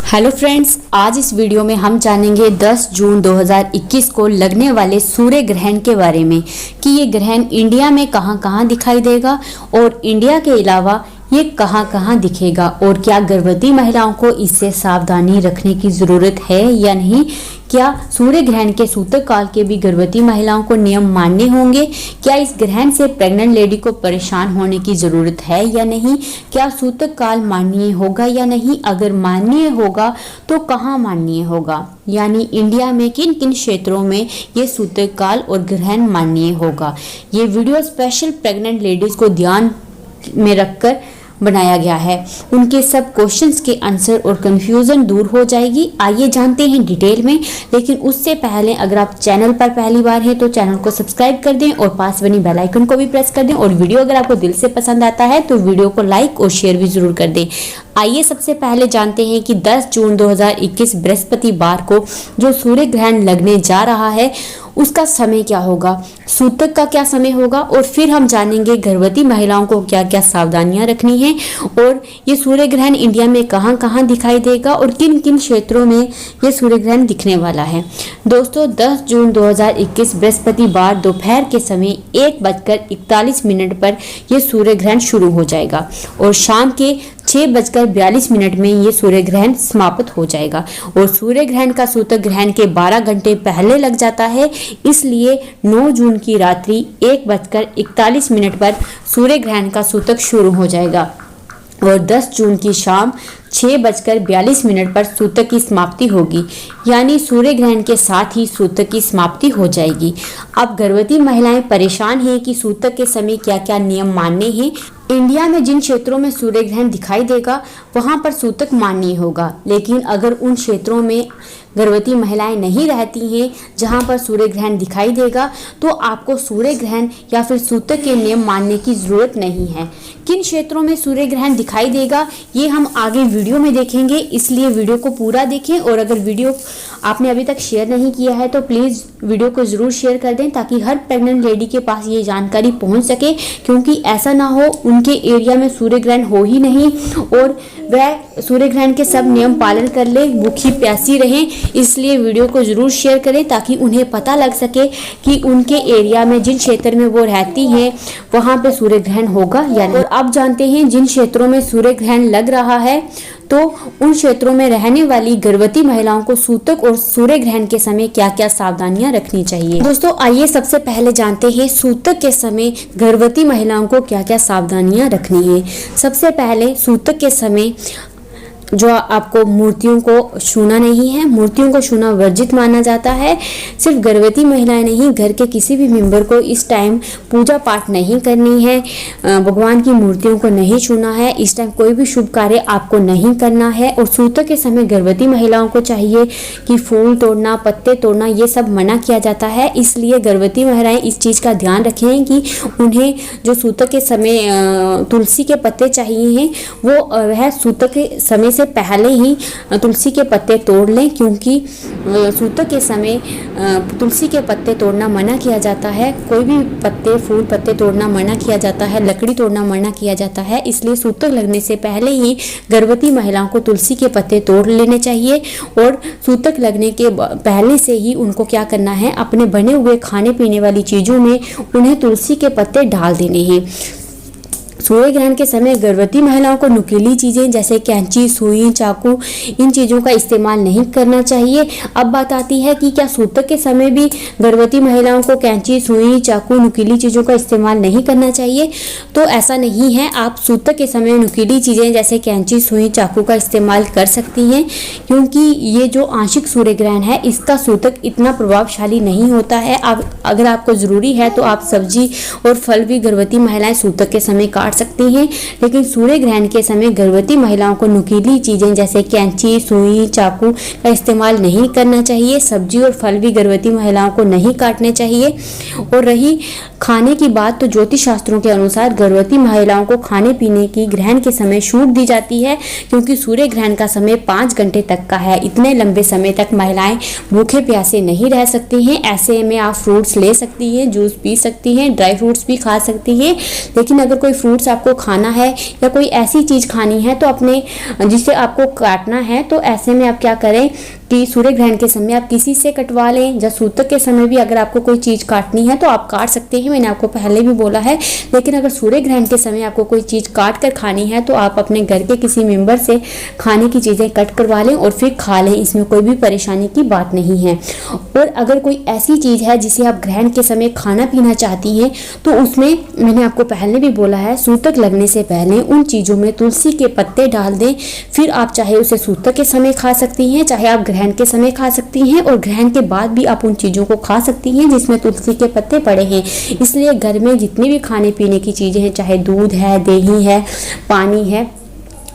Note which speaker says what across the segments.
Speaker 1: Hello friends, आज इस video में हम जानेंगे 10 जून 2021 को लगने वाले सूर्य ग्रहण के बारे में कि ये ग्रहण इंडिया में कहां कहां दिखाई देगा और इंडिया के अलावा ये कहां कहां दिखेगा और क्या गर्भवती महिलाओं को इससे सावधानी रखने की ज़रूरत है या नहीं। क्या सूर्य ग्रहण के सूतक काल के भी गर्भवती महिलाओं को नियम मानने होंगे। क्या इस ग्रहण से प्रेग्नेंट लेडी को परेशान होने की ज़रूरत है या नहीं। क्या सूतक काल माननीय होगा या नहीं, अगर माननीय होगा तो कहाँ माननीय होगा, यानी इंडिया में किन किन क्षेत्रों में ये सूतक काल और ग्रहण माननीय होगा। ये वीडियो स्पेशल प्रेग्नेंट लेडीज को ध्यान में रखकर बनाया गया है। उनके सब क्वेश्चंस के आंसर और कंफ्यूजन दूर हो जाएगी। आइए जानते हैं डिटेल में, लेकिन उससे पहले अगर आप चैनल पर पहली बार हैं तो चैनल को सब्सक्राइब कर दें और पास बनी बेल आइकन को भी प्रेस कर दें और वीडियो अगर आपको दिल से पसंद आता है तो वीडियो को लाइक और शेयर भी जरूर कर दें। आइए सबसे पहले जानते हैं कि 10 जून 2021 बृहस्पतिवार को जो सूर्य ग्रहण लगने जा रहा है उसका समय क्या होगा, सूतक का क्या समय होगा और फिर हम जानेंगे गर्भवती महिलाओं को क्या क्या सावधानियां रखनी है और ये सूर्य ग्रहण इंडिया में कहां कहां दिखाई देगा और किन किन क्षेत्रों में ये सूर्य ग्रहण दिखने वाला है। दोस्तों, 10 जून 2021 बृहस्पतिवार दोपहर के समय 1:41 पर यह सूर्य ग्रहण शुरू हो जाएगा और शाम के 6:42 में ये सूर्य ग्रहण समाप्त हो जाएगा और सूर्य ग्रहण का सूतक ग्रहण के 12 घंटे पहले लग जाता है, इसलिए 9 जून की रात्रि 1:41 पर सूर्य ग्रहण का सूतक शुरू हो जाएगा और 10 जून की शाम 6:42 पर सूतक की समाप्ति होगी, यानी सूर्य ग्रहण के साथ ही सूतक की समाप्ति हो जाएगी। अब गर्भवती महिलाएं परेशान हैं कि सूतक के समय क्या क्या नियम मानने हैं। इंडिया में जिन क्षेत्रों में सूर्य ग्रहण दिखाई देगा वहां पर सूतक मान्य होगा, लेकिन अगर उन क्षेत्रों में गर्भवती महिलाएं नहीं रहती हैं जहां पर सूर्य ग्रहण दिखाई देगा तो आपको सूर्य ग्रहण या फिर सूतक के नियम मानने की ज़रूरत नहीं है। किन क्षेत्रों में सूर्य ग्रहण दिखाई देगा ये हम आगे वीडियो में देखेंगे, इसलिए वीडियो को पूरा देखें और अगर वीडियो आपने अभी तक शेयर नहीं किया है तो प्लीज़ वीडियो को ज़रूर शेयर कर दें ताकि हर प्रेग्नेंट लेडी के पास ये जानकारी पहुंच सके, क्योंकि ऐसा ना हो उनके एरिया में सूर्य ग्रहण हो ही नहीं और वह सूर्य ग्रहण के सब नियम पालन कर ले, भूखी प्यासी रहें। इसलिए वीडियो को ज़रूर शेयर करें ताकि उन्हें पता लग सके कि उनके एरिया में जिन क्षेत्र में वो रहती हैं वहाँ पे सूर्य ग्रहण होगा या नहीं। अब जानते हैं जिन क्षेत्रों में सूर्य ग्रहण लग रहा है तो उन क्षेत्रों में रहने वाली गर्भवती महिलाओं को सूतक और सूर्य ग्रहण के समय क्या क्या सावधानियां रखनी चाहिए। दोस्तों, आइए सबसे पहले जानते हैं सूतक के समय गर्भवती महिलाओं को क्या क्या सावधानियां रखनी है। सबसे पहले सूतक के समय जो आपको मूर्तियों को छूना नहीं है, मूर्तियों को छूना वर्जित माना जाता है। सिर्फ गर्भवती महिलाएं नहीं, घर के किसी भी मेंबर को इस टाइम पूजा पाठ नहीं करनी है, भगवान की मूर्तियों को नहीं छूना है। इस टाइम कोई भी शुभ कार्य आपको नहीं करना है और सूतक के समय गर्भवती महिलाओं को चाहिए कि फूल तोड़ना, पत्ते तोड़ना ये सब मना किया जाता है। इसलिए गर्भवती महिलाएं इस चीज़ का ध्यान रखें कि उन्हें जो सूतक के समय तुलसी के पत्ते चाहिए हैं वो वह सूतक के समय से पहले ही तुलसी के पत्ते तोड़ लें, क्योंकि सूतक के समय तुलसी के पत्ते तोड़ना मना किया जाता है। कोई भी पत्ते, फूल पत्ते तोड़ना मना किया जाता है, लकड़ी तोड़ना मना किया जाता है। इसलिए सूतक लगने से पहले ही गर्भवती महिलाओं को तुलसी के पत्ते तोड़ लेने चाहिए और सूतक लगने के पहले से ही उनको क्या करना है, अपने बने हुए खाने पीने वाली चीज़ों में उन्हें तुलसी के पत्ते डाल देने हैं। सूर्य ग्रहण के समय गर्भवती महिलाओं को नुकीली चीज़ें जैसे कैंची, सुई, चाकू इन चीज़ों का इस्तेमाल नहीं करना चाहिए। अब बात आती है कि क्या सूतक के समय भी गर्भवती महिलाओं को कैंची, सुई, चाकू, नुकीली चीज़ों का इस्तेमाल नहीं करना चाहिए। तो ऐसा नहीं है, आप सूतक के समय नुकीली चीज़ें जैसे कैंची, सुई, चाकू का इस्तेमाल कर सकती हैं, क्योंकि ये जो आंशिक सूर्य ग्रहण है इसका सूतक इतना प्रभावशाली नहीं होता है। अगर आपको ज़रूरी है तो आप सब्जी और फल भी गर्भवती महिलाएँ सूतक के समय काट सकती हैं, लेकिन सूर्य ग्रहण के समय गर्भवती महिलाओं को नुकीली चीज़ें जैसे कैंची, सुई, चाकू का इस्तेमाल नहीं करना चाहिए। सब्जी और फल भी गर्भवती महिलाओं को नहीं काटने चाहिए। और रही खाने की बात, तो ज्योतिष शास्त्रों के अनुसार गर्भवती महिलाओं को खाने पीने की ग्रहण के समय छूट दी जाती है, क्योंकि सूर्य ग्रहण का समय 5 घंटे तक का है। इतने लंबे समय तक महिलाएं भूखे प्यासे नहीं रह सकती हैं। ऐसे में आप फ्रूट्स ले सकती हैं, जूस पी सकती हैं, ड्राई फ्रूट्स भी खा सकती हैं, लेकिन अगर कोई फ्रूट्स फ्रूट्स आपको खाना है या कोई ऐसी चीज़ खानी है तो अपने जिसे आपको काटना है, तो ऐसे में आप क्या करें कि सूर्य ग्रहण के समय आप किसी से कटवा लें, या सूतक के समय भी अगर आपको कोई चीज़ काटनी है तो आप काट सकते हैं, मैंने आपको पहले भी बोला है। लेकिन अगर सूर्य ग्रहण के समय आपको कोई चीज़ काट कर खानी है तो आप अपने घर के किसी मेंबर से खाने की चीज़ें कट करवा लें और फिर खा लें, इसमें कोई भी परेशानी की बात नहीं है। और अगर कोई ऐसी चीज़ है जिसे आप ग्रहण के समय खाना पीना चाहती हैं तो उसमें मैंने आपको पहले भी बोला है, सूतक लगने से पहले उन चीज़ों में तुलसी के पत्ते डाल दें, फिर आप चाहे उसे सूतक के समय खा सकती हैं, चाहे आप ग्रहण के समय खा सकती हैं, और ग्रहण के बाद भी आप उन चीज़ों को खा सकती हैं जिसमें तुलसी के पत्ते पड़े हैं। इसलिए घर में जितनी भी खाने पीने की चीज़ें हैं, चाहे दूध है, दही है, पानी है,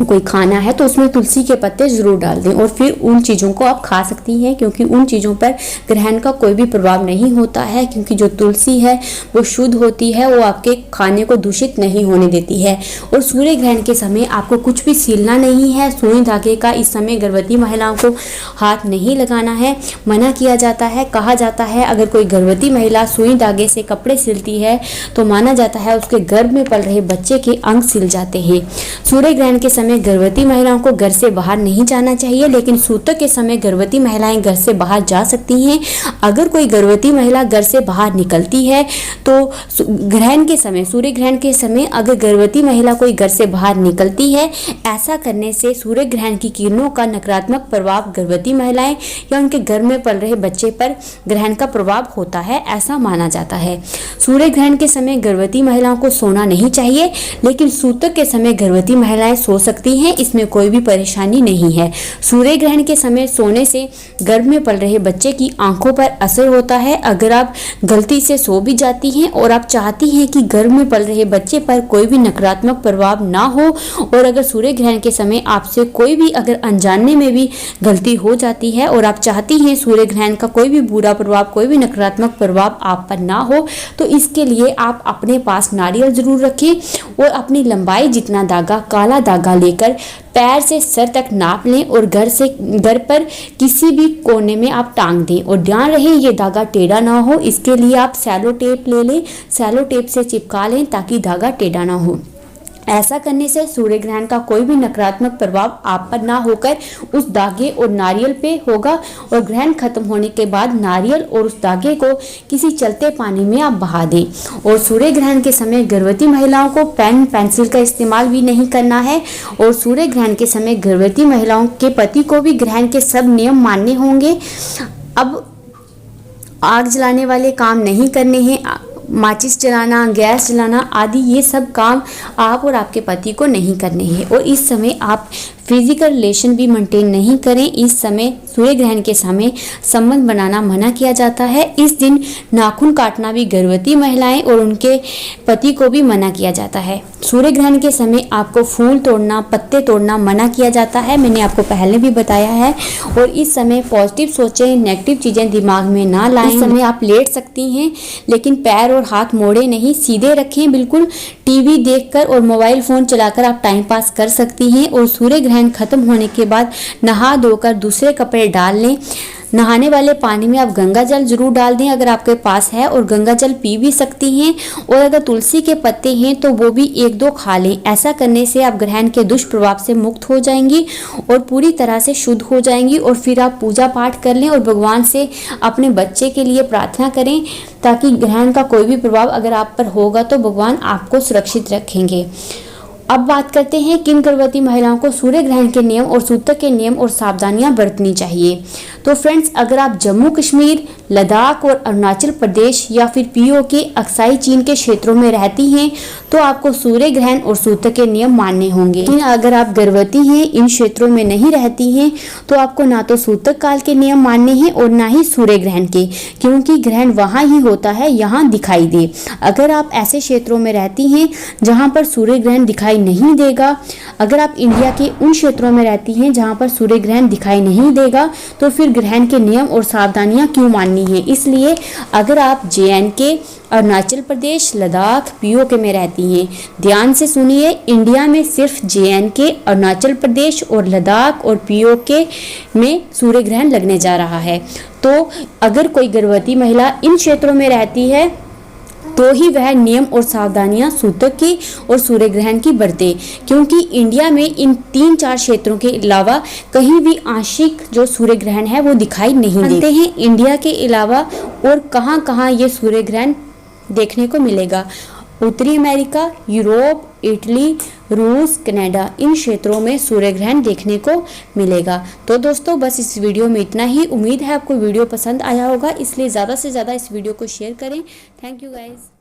Speaker 1: कोई खाना है, तो उसमें तुलसी के पत्ते ज़रूर डाल दें और फिर उन चीज़ों को आप खा सकती हैं, क्योंकि उन चीज़ों पर ग्रहण का कोई भी प्रभाव नहीं होता है, क्योंकि जो तुलसी है वो शुद्ध होती है, वो आपके खाने को दूषित नहीं होने देती है। और सूर्य ग्रहण के समय आपको कुछ भी सिलना नहीं है, सुई धागे का इस समय गर्भवती महिलाओं को हाथ नहीं लगाना है, मना किया जाता है। कहा जाता है अगर कोई गर्भवती महिला सुई धागे से कपड़े सिलती है तो माना जाता है उसके गर्भ में पल रहे बच्चे के अंग सिल जाते हैं। सूर्य ग्रहण के समय गर्भवती महिलाओं को घर से बाहर नहीं जाना चाहिए, लेकिन सूतक के समय गर्भवती महिलाएं घर से बाहर जा सकती हैं। अगर कोई गर्भवती महिला घर से बाहर निकलती है तो ग्रहण के समय, सूर्य ग्रहण के समय अगर गर्भवती महिला कोई घर से बाहर निकलती है, ऐसा करने से सूर्य ग्रहण की किरणों का नकारात्मक प्रभाव गर्भवती महिलाएं या उनके घर में पल रहे बच्चे पर ग्रहण का प्रभाव होता है, ऐसा माना जाता है। सूर्य ग्रहण के समय गर्भवती महिलाओं को सोना नहीं चाहिए, लेकिन सूतक के समय गर्भवती महिलाएं सो सकती हैं, इसमें कोई भी परेशानी नहीं है। सूर्य ग्रहण के समय सोने से गर्भ में पल रहे बच्चे की आंखों पर असर होता है। अगर आप गलती से सो भी जाती हैं और आप चाहती हैं कि गर्भ में पल रहे बच्चे पर कोई भी नकारात्मक प्रभाव ना हो, और अगर सूर्य ग्रहण के समय आपसे कोई भी अगर अनजाने में भी गलती हो जाती है और आप चाहती हैं सूर्य ग्रहण का कोई भी बुरा प्रभाव, कोई भी नकारात्मक प्रभाव आप पर ना हो, तो इसके लिए आप अपने पास नारियल जरूर रखें और अपनी लंबाई जितना धागा, काला धागा लेकर पैर से सर तक नाप लें और घर पर किसी भी कोने में आप टांग दें। और ध्यान रहे ये धागा टेढ़ा ना हो, इसके लिए आप सैलो टेप ले लें, सैलो टेप से चिपका लें ताकि धागा टेढ़ा ना हो। ऐसा करने से सूर्य ग्रहण का कोई भी नकारात्मक प्रभाव आप पर ना होकर उस धागे और नारियल पे होगा, और ग्रहण खत्म होने के बाद नारियल और उस धागे को किसी चलते पानी में आप बहा दें। और सूर्य ग्रहण के समय गर्भवती महिलाओं को पेन पेंसिल का इस्तेमाल भी नहीं करना है, और सूर्य ग्रहण के समय गर्भवती महिलाओं के पति को भी ग्रहण के सब नियम मानने होंगे। अब आग जलाने वाले काम नहीं करने हैं, माचिस जलाना, गैस जलाना आदि ये सब काम आप और आपके पति को नहीं करने हैं। और इस समय आप फिजिकल रिलेशन भी मेंटेन नहीं करें। इस समय सूर्य ग्रहण के समय संबंध बनाना मना किया जाता है। इस दिन नाखून काटना भी गर्भवती महिलाएं और उनके पति को भी मना किया जाता है। सूर्य ग्रहण के समय आपको फूल तोड़ना, पत्ते तोड़ना मना किया जाता है, मैंने आपको पहले भी बताया है। और इस समय पॉजिटिव सोचें, नेगेटिव चीज़ें दिमाग में ना लाएं। इस समय आप लेट सकती हैं, लेकिन पैर और हाथ मोड़े नहीं, सीधे रखें बिल्कुल। टीवी देखकर और मोबाइल फ़ोन चलाकर आप टाइम पास कर सकती हैं। और सूर्य ग्रहण खत्म होने के बाद नहा धोकर दूसरे कपड़े डाल लें। नहाने वाले पानी में आप गंगा जल जरूर डाल दें अगर आपके पास है, और गंगा जल पी भी सकती हैं। और अगर तुलसी के पत्ते हैं तो वो भी 1-2 खा लें। ऐसा करने से आप ग्रहण के दुष्प्रभाव से मुक्त हो जाएंगी और पूरी तरह से शुद्ध हो जाएंगी। और फिर आप पूजा पाठ कर लें और भगवान से अपने बच्चे के लिए प्रार्थना करें, ताकि ग्रहण का कोई भी प्रभाव अगर आप पर होगा तो भगवान आपको सुरक्षित रखेंगे। अब बात करते हैं किन गर्भवती महिलाओं को सूर्य ग्रहण के नियम और सूतक के नियम और सावधानियां बरतनी चाहिए। तो फ्रेंड्स, अगर आप जम्मू कश्मीर, लद्दाख और अरुणाचल प्रदेश या फिर पीओके, अक्साई चीन के क्षेत्रों में रहती हैं तो आपको सूर्य ग्रहण और सूतक के नियम मानने होंगे। लेकिन अगर आप गर्भवती हैं, इन क्षेत्रों में नहीं रहती हैं, तो आपको ना तो सूतक काल के नियम मानने हैं और ना ही सूर्य ग्रहण के, क्योंकि ग्रहण वहाँ ही होता है यहाँ दिखाई दे। अगर आप ऐसे क्षेत्रों में रहती हैं जहाँ पर सूर्य ग्रहण दिखाई नहीं देगा, अगर आप इंडिया के उन क्षेत्रों में रहती हैं जहाँ पर सूर्य ग्रहण दिखाई नहीं देगा, तो फिर ग्रहण के नियम और सावधानियां क्यों माननी है। इसलिए अगर आप JNK, अरुणाचल प्रदेश, लद्दाख, पीओके में रहती हैं, ध्यान से सुनिए, इंडिया में सिर्फ JNK, अरुणाचल प्रदेश और लद्दाख और पीओके में सूर्य ग्रहण लगने जा रहा है। तो अगर कोई गर्भवती महिला इन क्षेत्रों में रहती है तो ही वह नियम और सावधानियां सूतक की और सूर्य ग्रहण की बरते, क्योंकि इंडिया में इन 3-4 क्षेत्रों के अलावा कहीं भी आंशिक जो सूर्य ग्रहण है वो दिखाई नहीं देते हैं। इंडिया के अलावा और कहां-कहां ये सूर्य ग्रहण देखने को मिलेगा। उत्तरी अमेरिका, यूरोप, इटली, रूस, कनाडा, इन क्षेत्रों में सूर्य ग्रहण देखने को मिलेगा। तो दोस्तों बस इस वीडियो में इतना ही। उम्मीद है आपको वीडियो पसंद आया होगा, इसलिए ज़्यादा से ज़्यादा इस वीडियो को शेयर करें। Thank you guys.